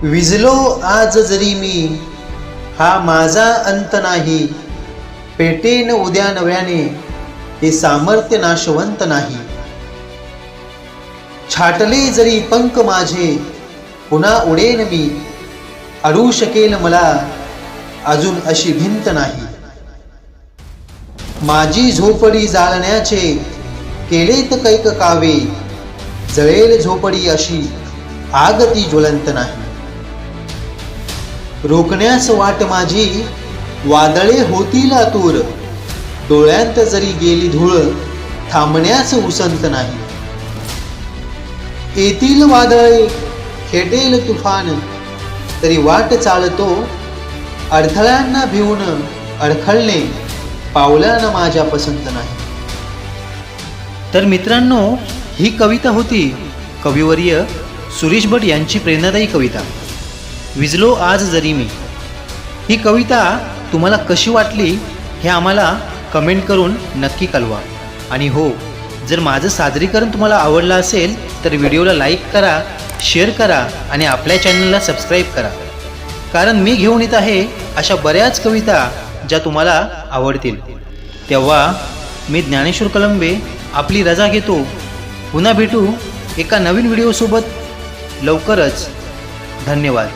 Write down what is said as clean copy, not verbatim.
विझलो आज जरी मी, हा माझा अंत नाही. पेटेन उद्या नव्याने, हे सामर्थ्य नाशवंत नाही. छाटले जरी पंख माझे, पुन्हा उडेन मी. अडू शकेल मला अजून अशी भिंत नाही. माझी झोपडी जाळण्याचे केलेत कैक कावे. जळेल झोपडी अशी, आग ती ज्वलंत नाही. रोखण्यास वाट माझी, वादळे होतील आतुर. डोळ्यांत जरी गेली धूळ, थांबण्यास उसंत नाही. येतील वादळे, खेटेल तुफान, तरी वाट चालतो. अडथळ्यांना भिवून अडखळणे, पावलांना माझ्या पसंत नाही. तर मित्रांनो, ही कविता होती कविवर्य सुरेश भट यांची प्रेरणादायी कविता विझलो आज जरी मी. ही कविता तुम्हाला कशी वाटली हे आम्हाला कमेंट करून नक्की कळवा. आणि हो, जर माझं सादरीकरण तुम्हाला आवडलं असेल तर व्हिडिओला लाईक करा, शेअर करा आणि आपल्या चॅनलला सबस्क्राईब करा. कारण मी घेऊन येत आहे अशा बऱ्याच कविता ज्या तुम्हाला आवडतील. तेव्हा मी ज्ञानेश्वर कलंबे आपली रजा घेतो. पुन्हा भेटू एका नवीन व्हिडिओसोबत लवकरच. धन्यवाद.